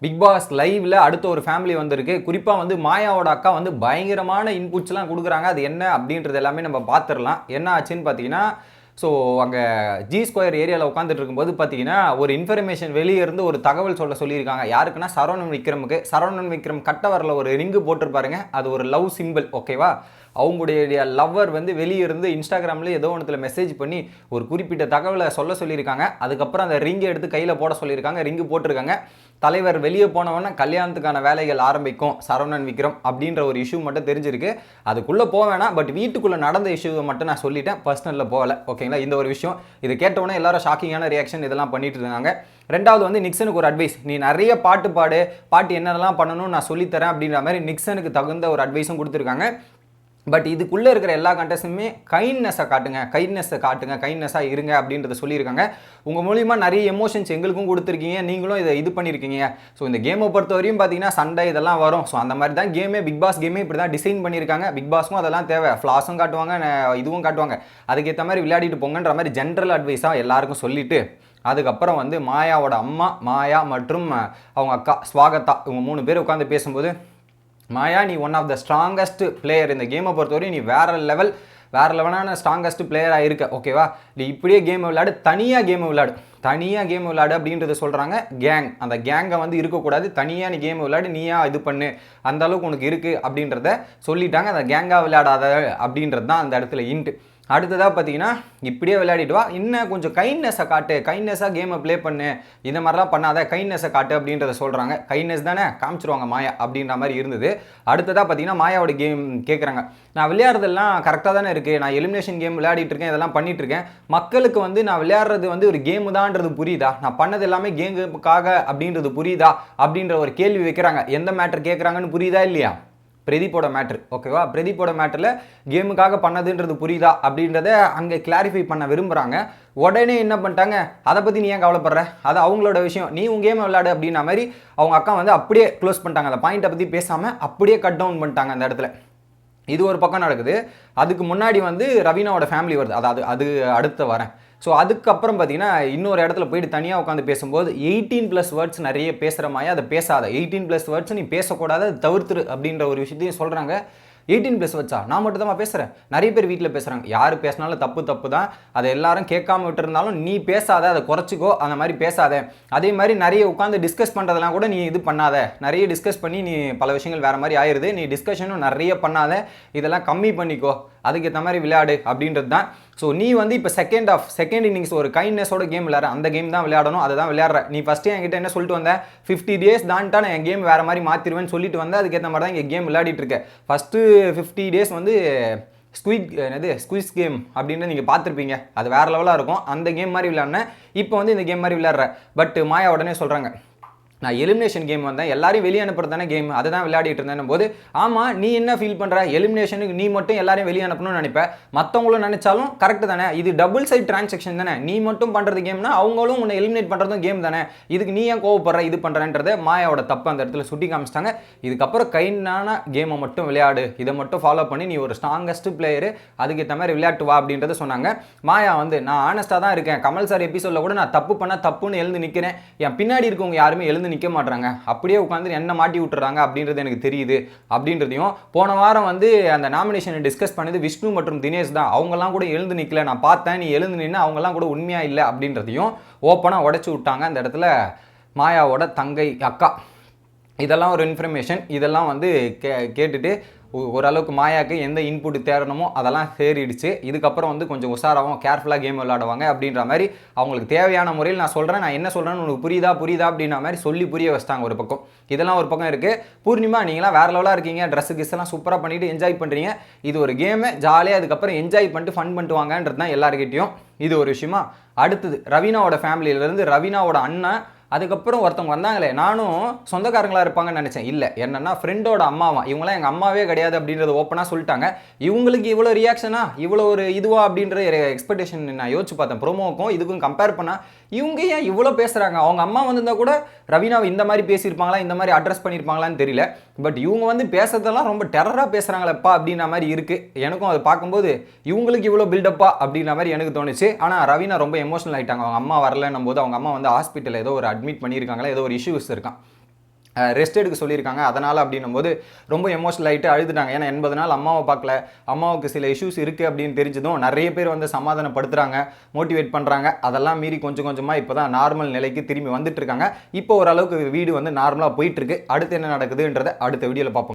Big pass லைவ்ல அடுத்த ஒரு ஃபேமிலி வந்திருக்கு. குறிப்பா வந்து மாயாவோட அக்கா வந்து பயங்கரமான இன்புட்ஸ்லாம் குடுக்குறாங்க. அது என்ன அப்படின்றது எல்லாமே நம்ம பார்த்துரலாம். என்ன ஆச்சுன்னு பார்த்தீங்கன்னா, ஸோ அங்க ஜி ஸ்கொயர் ஏரியால உட்காந்துட்டு இருக்கும்போது பார்த்தீங்கன்னா, ஒரு இன்ஃபர்மேஷன் வெளிய இருந்து ஒரு தகவல் சொல்லியிருக்காங்க. யாருக்குன்னா சரவணன் விக்ரமுக்கு. சரவணன் விக்ரம் கட்ட விரல்ல ஒரு ரிங்கு போட்டிருப்பாருங்க. அது ஒரு லவ் சிம்பிள். ஓகேவா? அவங்களுடைய லவ்வர் வந்து வெளிய இருந்து இன்ஸ்டாகிராம்ல ஏதோ ஒன்னுத்துல மெசேஜ் பண்ணி ஒரு குறிப்பிட்ட தகவலை சொல்லியிருக்காங்க. அதுக்கப்புறம் அந்த ரிங்கை எடுத்து கையில போட சொல்லியிருக்காங்க. ரிங்கு போட்டிருக்காங்க. தலைவர் வெளியே போனவொன்னே கல்யாணத்துக்கான வேலைகள் ஆரம்பிக்கும் சரவணன் விக்ரம் அப்படின்ற ஒரு இஷ்யூ மட்டும் தெரிஞ்சிருக்கு. அதுக்குள்ளே போக வேணாம். பட் வீட்டுக்குள்ளே நடந்த இஷ்யூவை மட்டும் நான் சொல்லிட்டேன். பர்சனலில் போகலை. ஓகேங்களா? இந்த ஒரு விஷயம் இது கேட்டவுடனே எல்லாரும் ஷாக்கிங்கான ரியாக்ஷன் இதெல்லாம் பண்ணிட்டு இருந்தாங்க. ரெண்டாவது வந்து நிக்சனுக்கு ஒரு அட்வைஸ். நீ நிறைய பாட்டு பாடு, பாட்டு என்னென்னலாம் பண்ணணும்னு நான் சொல்லித்தரேன் அப்படின்ற மாதிரி நிக்சனுக்கு தகுந்த ஒரு அட்வைஸும் கொடுத்துருக்காங்க. பட் இதுக்குள்ளே இருக்கிற எல்லா கண்டஸ்ட்டுமே கைண்ட்னஸை கைண்ட்னஸாக இருங்க அப்படின்றத சொல்லியிருக்காங்க. உங்கள் மூலிமா நிறைய எமோஷன்ஸ் எங்களுக்கும் கொடுத்துருக்கீங்க, நீங்களும் இது பண்ணியிருக்கீங்க. ஸோ இந்த கேமை பொறுத்த வரையும் பார்த்தீங்கன்னா சண்டை இதெல்லாம் வரும். ஸோ அந்த மாதிரி தான் கேமே, பிக் பாஸ் கேமே இப்படி தான் டிசைன் பண்ணியிருக்காங்க. பிக் பாஸ்க்கும் அதெல்லாம் தேவை. ஃப்ளாஸும் காட்டுவாங்க, இதுவும் காட்டுவாங்க. அதுக்கேற்ற மாதிரி விளையாடிட்டு போங்கன்ற மாதிரி ஜென்ரல் அட்வைஸாக எல்லாருக்கும் சொல்லிவிட்டு அதுக்கப்புறம் வந்து மாயாவோட அம்மா மாயா மற்றும் அவங்க அக்கா ஸ்வாகத்தா இவங்க 3 பேர் உட்காந்து பேசும்போது, மாயா நீ one of the strongest player இந்த கேமை பொறுத்தவரையும், நீ வேற லெவலான ஸ்ட்ராங்கஸ்ட் பிளேயராக இருக்க. ஓகேவா? நீ இப்படியே கேம் விளையாடு, தனியாக கேம் விளையாடு அப்படின்றத சொல்கிறாங்க. கேங், அந்த கேங்கை வந்து இருக்கக்கூடாது, தனியாக நீ கேம் விளையாடு, நீயா இது பண்ணு, அந்த அளவுக்கு உனக்கு இருக்குது அப்படின்றத சொல்லிட்டாங்க. அந்த கேங்காக விளையாடாத அப்படின்றது தான் அந்த இடத்துல இன்ட்டு. அடுத்ததாக பார்த்தீங்கன்னா, இப்படியே விளையாடிட்டு வா, இன்னும் கொஞ்சம் கைண்ட்னஸை காட்டு, கைண்ட்னஸாக கேமை ப்ளே பண்ணு, இந்த மாதிரிலாம் பண்ணாத, கைண்ட்னஸை காட்டு அப்படின்றத சொல்கிறாங்க. கைண்ட்னஸ் தானே காமிச்சிருவாங்க மாயா அப்படின்ற மாதிரி இருந்தது. அடுத்ததாக பார்த்தீங்கன்னா, மாயாவோட கேம் கேட்குறாங்க. நான் விளையாடுறதெல்லாம் கரெக்டாக தானே இருக்குது, நான் எலிமினேஷன் கேம் விளையாடிட்டு இருக்கேன், இதெல்லாம் பண்ணிட்டு இருக்கேன். மக்களுக்கு வந்து நான் விளையாடுறது வந்து ஒரு கேமு தான்ன்றது புரியுதா, நான் பண்ணது எல்லாமே கேமுக்காக அப்படின்றது புரியுதா அப்படின்ற ஒரு கேள்வி வைக்கிறாங்க. எந்த மேட்டர் கேட்குறாங்கன்னு புரியுதா இல்லையா? பிரதீப்போட மேட்ரு. ஓகேவா? பிரதீப்போட மேட்டரில் கேமுக்காக பண்ணதுன்றது புரியுதா அப்படின்றத அங்கே கிளாரிஃபை பண்ண விரும்புகிறாங்க. உடனே என்ன பண்ணிட்டாங்க, அதை பற்றி நீ ஏன் கவலைப்படுற, அது அவங்களோட விஷயம், நீ உன் கேமை விளையாடு அப்படின்ற மாதிரி அவங்க அக்கா வந்து அப்படியே க்ளோஸ் பண்ணிட்டாங்க. அந்த பாயிண்ட்டை பற்றி பேசாமல் அப்படியே கட் டவுன் பண்ணிட்டாங்க அந்த இடத்துல. இது ஒரு பக்கம் நடக்குது. அதுக்கு முன்னாடி வந்து ரவீனாவோட ஃபேமிலி வருது. அதாவது அது அடுத்த வரேன். ஸோ அதுக்கப்புறம் பார்த்தீங்கன்னா இன்னொரு இடத்துல போயிட்டு தனியாக உட்காந்து பேசும்போது 18+ வேர்ட்ஸ் நிறைய பேசுகிற மாதிரி அதை பேசாத, 18+ வேர்ட்ஸ் நீ பேசக்கூடாது, அதை தவிர்த்துரு அப்படின்ற ஒரு விஷயத்தையும் சொல்கிறாங்க. 18+ வச்சா நான் மட்டும் தான் பேசுகிறேன், நிறைய பேர் வீட்டில் பேசுகிறாங்க. யார் பேசினாலும் தப்பு தான். அதை எல்லாரும் கேட்காம விட்டுருந்தாலும் நீ பேசாத, அதை குறைச்சிக்கோ, அந்த மாதிரி பேசாத. அதே மாதிரி நிறைய உட்காந்து டிஸ்கஸ் பண்ணுறதெல்லாம் கூட நீ இது பண்ணாத, நிறைய டிஸ்கஸ் பண்ணி நீ பல விஷயங்கள் வேறு மாதிரி ஆயிடுது, நீ டிஸ்கஷனும் நிறைய பண்ணாத, இதெல்லாம் கம்மி பண்ணிக்கோ, அதுக்கேற்ற மாதிரி விளையாடு அப்படின்றது தான். ஸோ நீ வந்து இப்போ செகண்ட் இன்னிங்ஸ் ஒரு கைண்ட்னஸோட கேம் விளையாடுற, அந்த கேம் தான் விளையாடணும், அதை தான் விளையாடுற. நீ ஃபஸ்ட்டு என்கிட்ட என்ன சொல்லிட்டு வந்த, 50 days தான்ட்டா நான் என் கேம் வேறு மாதிரி மாற்றிடுவேன்னு சொல்லிட்டு வந்தேன். அதுக்கேற்ற மாதிரி தான் இங்கே கேம் விளையாடிட்டு இருக்கேன். ஃபஸ்ட்டு 50 days வந்து ஸ்குயிஸ் கேம் அப்படின்னு நீங்கள் பார்த்துருப்பீங்க, அது வேறு லெவலாக இருக்கும். அந்த கேம் மாதிரி விளையாடினேன், இப்போ வந்து இந்த கேம் மாதிரி விளையாடுற. பட் மாயா உடனே சொல்கிறாங்க, நான் எலிமினேஷன் கேம் வந்தேன், எல்லாரையும் வெளியே அனுப்புறது தானே கேம், அதை தான் விளையாடிட்டு இருந்தேன் போது, ஆமாம் நீ என்ன ஃபீல் பண்ணுற, எலிமினேஷனுக்கு நீ மட்டும் எல்லாரையும் வெளியே அனுப்பணும்னு நினைப்பேன், மற்றவங்களும் நினைச்சாலும் கரெக்ட் தானே, இது டபுள் சைட் டிரான்சாக்ஷன் தானே, நீ மட்டும் பண்ணுறது கேம்னா அவங்களும் உன்னை எலிமினேட் பண்ணுறதும் கேம் தானே, இதுக்கு நீ ஏன் கோவப்படுற, இது பண்ணுறன்றதை மாயாவோட தப்பு அந்த இடத்துல சுட்டி காமிச்சிட்டாங்க. இதுக்கப்புறம் கைண்டான கேமை மட்டும் விளையாடு, இதை மட்டும் ஃபாலோ பண்ணி நீ ஒரு ஸ்ட்ராங்கஸ்ட் பிளேயரு, அதுக்கேற்ற மாதிரி விளையாட்டு வா அப்படின்றத சொன்னாங்க. மாயா வந்து நான் ஆனஸ்டாக தான் இருக்கேன், கமல் சார் எபிசோடில் கூட நான் தப்பு பண்ணால் தப்புன்னு எழுந்து நிற்கிறேன், என் பின்னாடி இருக்கவங்க யாருமே எழுந்து நிற்க மாட்டாங்க, அப்படியே உட்காந்து என்ன மாட்டி விட்டுறாங்க அப்படின்றது எனக்கு தெரியுது அப்படின்றதையும், போன வாரம் வந்து அந்த நாமினேஷனை டிஸ்கஸ் பண்ணது விஷ்ணு மற்றும் தினேஷ் தான், அவங்கெல்லாம் கூட எழுந்து நிற்கல, நான் பார்த்தேன், நீ எழுந்து நின்று அவங்கெல்லாம் கூட உண்மையா இல்லை அப்படின்றதையும் ஓப்பனாக உடைச்சு விட்டாங்க அந்த இடத்துல மாயாவோட தங்கை அக்கா. இதெல்லாம் ஒரு இன்ஃபர்மேஷன். இதெல்லாம் வந்து கேட்டுட்டு ஓரளவுக்கு மாயாவுக்கு எந்த இன்புட் தேடணுமோ அதெல்லாம் தேறிடுச்சு. இதுக்கப்புறம் வந்து கொஞ்சம் உஷாராகவும் கேர்ஃபுல்லாக கேம் விளையாடுவாங்க அப்படின்ற மாதிரி அவங்களுக்கு தேவையான முறையில் நான் சொல்கிறேன், நான் என்ன சொல்கிறேன்னு உனக்கு புரியுதா அப்படின்ற மாதிரி சொல்லி புரிய வச்சிட்டாங்க ஒரு பக்கம். இதெல்லாம் ஒரு பக்கம் இருக்குது. பூர்ணிமா நீங்களாம் வேறு லெவலாக இருக்கீங்க, ட்ரெஸ்ஸு கிஸ்ஸெல்லாம் சூப்பராக பண்ணிவிட்டு என்ஜாய் பண்ணுறீங்க, இது ஒரு கேமை ஜாலியாக அதுக்கப்புறம் என்ஜாய் பண்ணிட்டு ஃபன் பண்ணிட்டு வாங்கன்றது தான் எல்லாருக்கிட்டையும். இது ஒரு விஷயமா. அடுத்தது ரவீனாவோட ஃபேமிலியிலேருந்து ரவீனாவோட அண்ணன், அதுக்கப்புறம் ஒருத்தவங்க வந்தாங்களே, நானும் சொந்தக்காரங்களாக இருப்பாங்கன்னு நினச்சேன். இல்லை, என்னன்னா ஃப்ரெண்டோட அம்மாவா, இவங்களாம் எங்கள் அம்மாவே கிடையாது அப்படின்றத ஓப்பனாக சொல்லிட்டாங்க. இவங்களுக்கு இவ்வளோ ரியாக்ஷனா, இவ்வளோ ஒரு இதுவா அப்படின்ற எக்ஸ்பெக்டேஷன் நான் யோசிச்சு பார்த்தேன். ப்ரோமோக்கும் இதுக்கும் கம்பேர் பண்ணால் இவங்க ஏன் இவ்வளோ பேசுகிறாங்க, அவங்க அம்மா வந்திருந்தால் கூட ரவீனாவை இந்த மாதிரி பேசியிருப்பாங்களா, இந்த மாதிரி அட்ரஸ் பண்ணியிருப்பாங்களான்னு தெரியல. பட் இவங்க வந்து பேசுறதெல்லாம் ரொம்ப டெரராக பேசுகிறாங்களப்பா அப்படின்ற மாதிரி இருக்குது. எனக்கும் அதை பார்க்கும்போது இவங்களுக்கு இவ்வளோ பில்டப்பா அப்படின்ற மாதிரி எனக்கு தோணுச்சு. ஆனால் ரவீனா ரொம்ப எமோஷனல் ஆகிட்டாங்க. அவங்க அம்மா வரலன்னும் போது அவங்க அம்மா வந்து ஹாஸ்பிட்டலில் ஏதோ ஒரு அட்மிட் பண்ணியிருக்காங்களா, ஏதோ ஒரு இஷ்யூஸ் இருக்கான், ரெஸ்ட் எடுக்க சொல்லியிருக்காங்க. அதனால் அப்படின்னும் போது ரொம்ப எமோஷனல் ஆகிட்டு அழுதுட்டாங்க. ஏன்னா 80 நாள் அம்மாவை பார்க்கல, அம்மாவுக்கு சில இஷ்யூஸ் இருக்குது அப்படின்னு தெரிஞ்சதும் நிறைய பேர் வந்து சமாதானப்படுத்துகிறாங்க, மோட்டிவேட் பண்ணுறாங்க. அதெல்லாம் மீறி கொஞ்சம் கொஞ்சமாக இப்போ தான் நார்மல் நிலைக்கு திரும்பி வந்துட்டு இருக்காங்க. இப்போ ஓரளவுக்கு வீடு வந்து நார்மலாக போயிட்டுருக்கு. அடுத்து என்ன நடக்குதுன்றதை அடுத்த வீடியோவில் பார்ப்போம்.